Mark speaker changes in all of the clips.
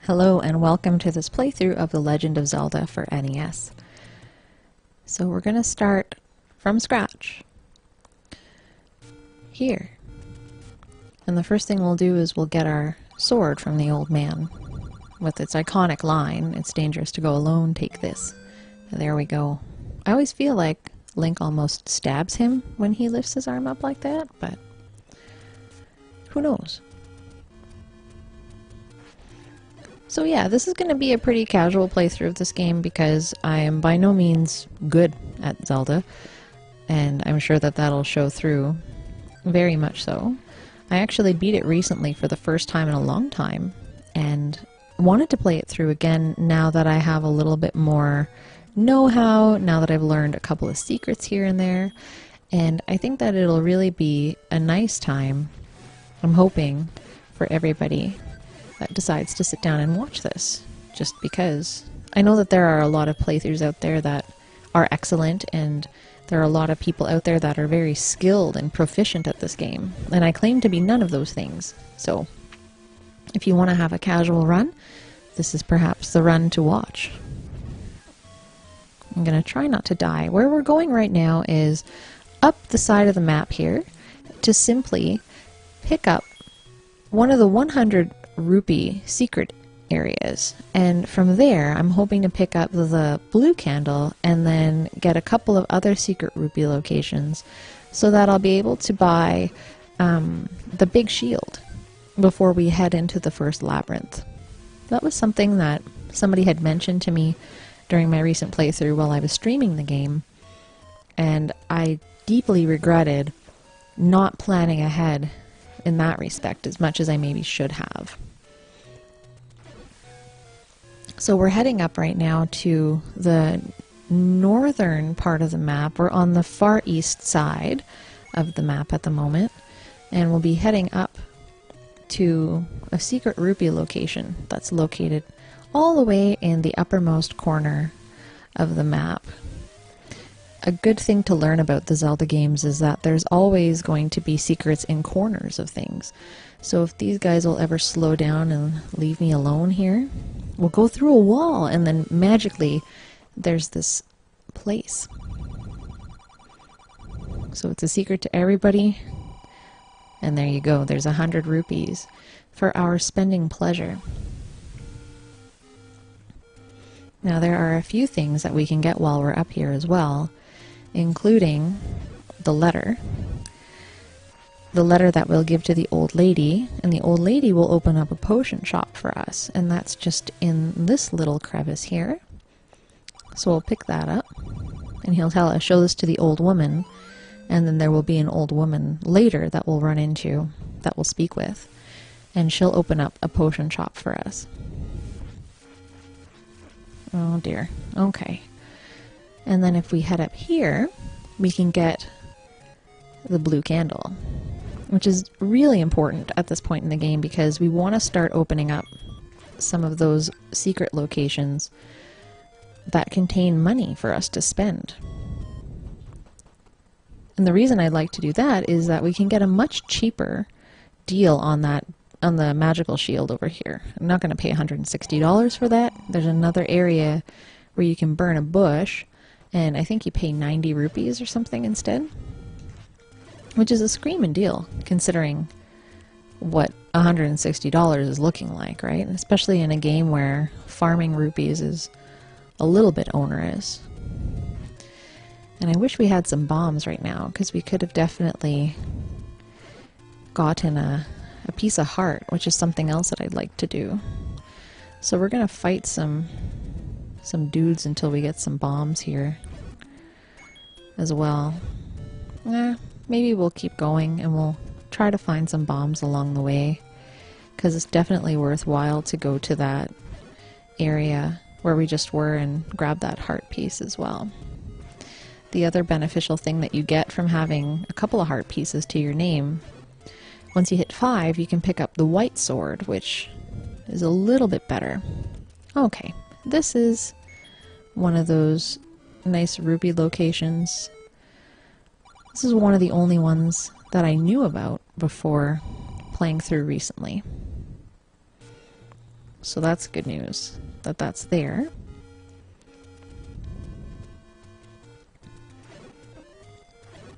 Speaker 1: Hello and welcome to this playthrough of The Legend of Zelda for NES. So we're going to start from scratch here. And the first thing we'll do is we'll get our sword from the old man with its iconic line, "It's dangerous to go alone, take this." And there we go. I always feel like Link almost stabs him when he lifts his arm up like that, but who knows? So yeah, this is going to be a pretty casual playthrough of this game because I am by no means good at Zelda, and I'm sure that that'll show through very much so. I actually beat it recently for the first time in a long time, and wanted to play it through again now that I have a little bit more know-how, now that I've learned a couple of secrets here and there, and I think that it'll really be a nice time, I'm hoping, for everybody that decides to sit down and watch this, just because I know that there are a lot of playthroughs out there that are excellent, and there are a lot of people out there that are very skilled and proficient at this game, and I claim to be none of those things. So if you want to have a casual run, this is perhaps the run to watch. I'm going to try not to die. Where we're going right now is up the side of the map here to simply pick up one of the 100 rupee secret areas, and from there I'm hoping to pick up the blue candle and then get a couple of other secret rupee locations so that I'll be able to buy the big shield before we head into the First Labyrinth. That was something that somebody had mentioned to me during my recent playthrough while I was streaming the game, and I deeply regretted not planning ahead in that respect as much as I maybe should have. So we're heading up right now to the northern part of the map. We're on the far east side of the map at the moment, and we'll be heading up to a secret rupee location that's located all the way in the uppermost corner of the map. A good thing to learn about the Zelda games is that there's always going to be secrets in corners of things. So if these guys will ever slow down and leave me alone here, we'll go through a wall and then magically there's this place. So it's a secret to everybody, and there you go, there's 100 rupees for our spending pleasure. Now there are a few things that we can get while we're up here as well, including the letter that we'll give to the old lady, and the old lady will open up a potion shop for us, and that's just in this little crevice here. So we'll pick that up, and he'll tell us, show this to the old woman, and then there will be an old woman later that we'll run into, that we'll speak with, and she'll open up a potion shop for us. Oh dear, okay. And then if we head up here, we can get the blue candle, which is really important at this point in the game because we want to start opening up some of those secret locations that contain money for us to spend. And the reason I'd like to do that is that we can get a much cheaper deal on the magical shield over here. I'm not going to pay $160 for that. There's another area where you can burn a bush, and I think you pay 90 rupees or something instead, which is a screaming deal considering what $160 is looking like, right? Especially in a game where farming rupees is a little bit onerous. And I wish we had some bombs right now, because we could have definitely gotten a piece of heart, which is something else that I'd like to do. So we're gonna fight some dudes until we get some bombs here as well. Maybe we'll keep going and we'll try to find some bombs along the way, because it's definitely worthwhile to go to that area where we just were and grab that heart piece as well. The other beneficial thing that you get from having a couple of heart pieces to your name, once you hit 5, you can pick up the white sword, which is a little bit better. Okay, this is one of those nice rupee locations. This is one of the only ones that I knew about before playing through recently. So that's good news that that's there.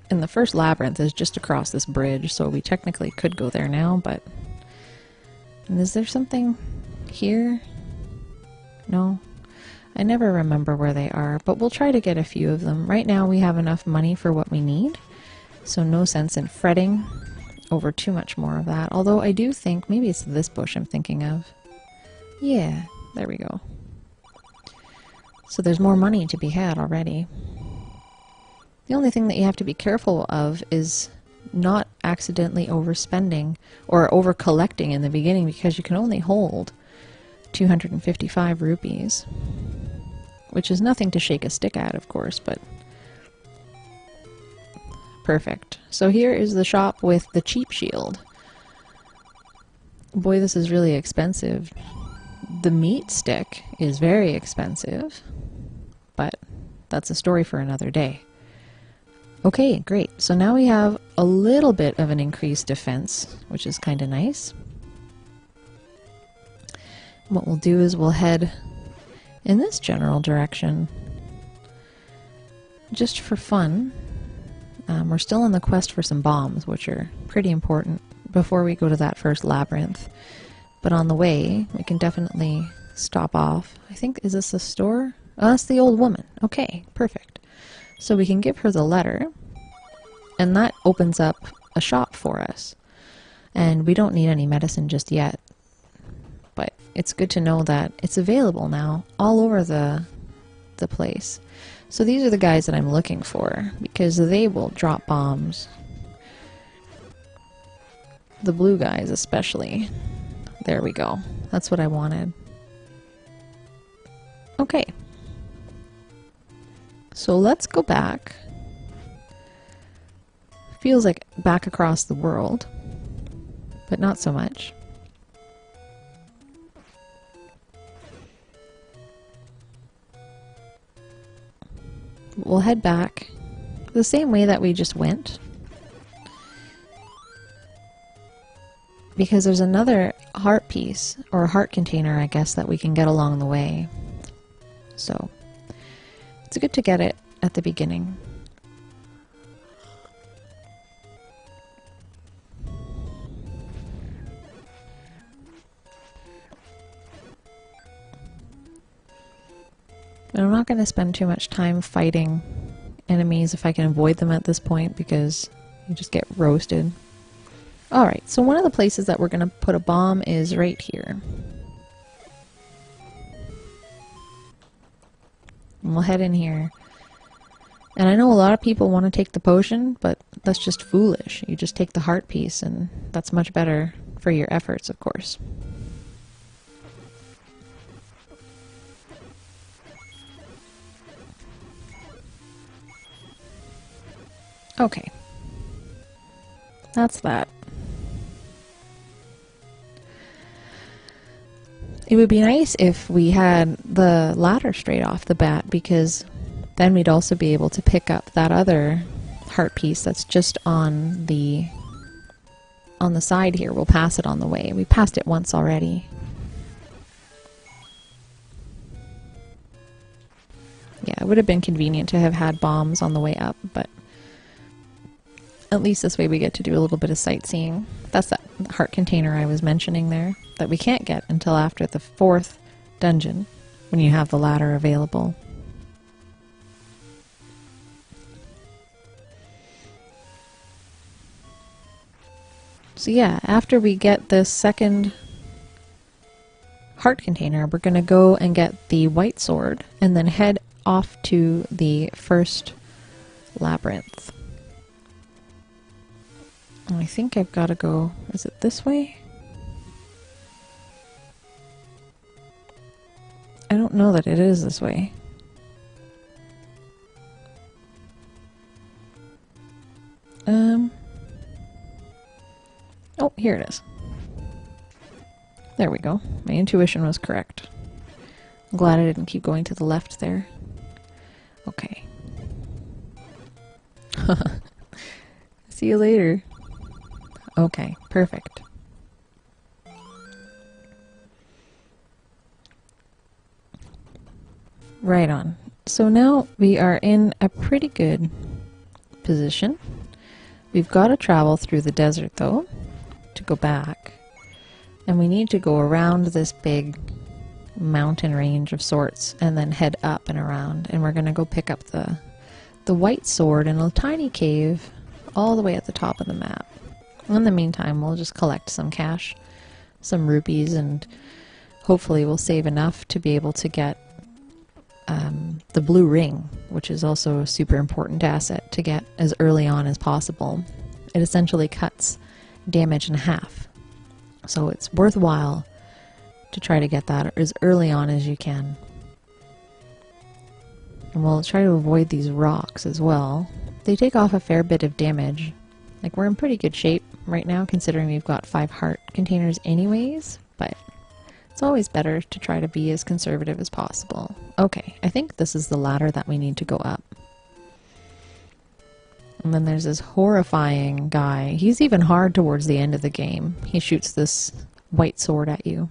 Speaker 1: And the first labyrinth is just across this bridge, so we technically could go there now, but... And is there something here? No? I never remember where they are, but we'll try to get a few of them. Right now we have enough money for what we need, so no sense in fretting over too much more of that. Although I do think, maybe it's this bush I'm thinking of. Yeah, there we go. So there's more money to be had already. The only thing that you have to be careful of is not accidentally overspending or over collecting in the beginning, because you can only hold 255 rupees, which is nothing to shake a stick at, of course, but perfect. So here is the shop with the cheap shield. Boy, this is really expensive. The meat stick is very expensive, but that's a story for another day. Okay, great. So now we have a little bit of an increased defense, which is kind of nice. What we'll do is we'll head in this general direction, just for fun. We're still on the quest for some bombs, which are pretty important before we go to that first labyrinth. But on the way, we can definitely stop off. I think, is this a store? Oh, that's the old woman. Okay, perfect. So we can give her the letter, and that opens up a shop for us. And we don't need any medicine just yet, but it's good to know that it's available now all over the place. So these are the guys that I'm looking for, because they will drop bombs. The blue guys especially. There we go. That's what I wanted. Okay. So let's go back. Feels like back across the world, but not so much. We'll head back the same way that we just went, because there's another heart piece, or a heart container, I guess, that we can get along the way. So it's good to get it at the beginning. But I'm not going to spend too much time fighting enemies if I can avoid them at this point, because you just get roasted. Alright, so one of the places that we're going to put a bomb is right here. And we'll head in here. And I know a lot of people want to take the potion, but that's just foolish. You just take the heart piece, and that's much better for your efforts, of course. Okay. That's that. It would be nice if we had the ladder straight off the bat, because then we'd also be able to pick up that other heart piece that's just on the side here. We'll pass it on the way. We passed it once already. Yeah, it would have been convenient to have had bombs on the way up, but at least this way we get to do a little bit of sightseeing. That's that heart container I was mentioning there, that we can't get until after the 4th dungeon, when you have the ladder available. So yeah, after we get this second heart container, we're going to go and get the white sword, and then head off to the first labyrinth. I think I've got to go... Is it this way? I don't know that it is this way. Oh, here it is. There we go. My intuition was correct. I'm glad I didn't keep going to the left there. Okay. See you later. Okay, perfect. Right on. So now we are in a pretty good position. We've got to travel through the desert though to go back. And we need to go around this big mountain range of sorts and then head up and around. And we're going to go pick up the white sword in a tiny cave all the way at the top of the map. In the meantime, we'll just collect some cash, some rupees, and hopefully we'll save enough to be able to get the blue ring, which is also a super important asset to get as early on as possible. It essentially cuts damage in half, so it's worthwhile to try to get that as early on as you can. And we'll try to avoid these rocks as well. They take off a fair bit of damage. Like, we're in pretty good shape right now considering we've got 5 heart containers anyways, but it's always better to try to be as conservative as possible. Okay, I think this is the ladder that we need to go up. And then there's this horrifying guy. He's even hard towards the end of the game. He shoots this white sword at you.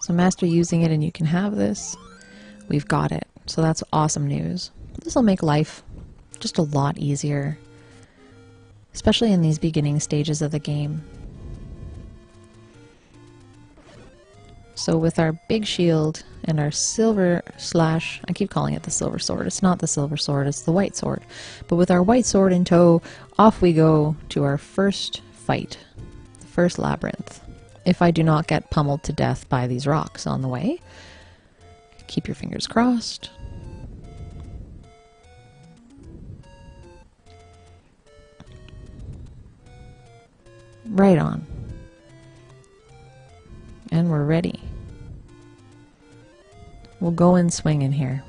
Speaker 1: So master using it and you can have this. We've got it. So that's awesome news. This will make life just a lot easier, especially in these beginning stages of the game. So with our big shield and our silver slash, I keep calling it the silver sword. It's not the silver sword, it's the white sword. But with our white sword in tow, off we go to our first fight, the first labyrinth. If I do not get pummeled to death by these rocks on the way. Keep your fingers crossed. Right on. And we're ready. We'll go and swing in here.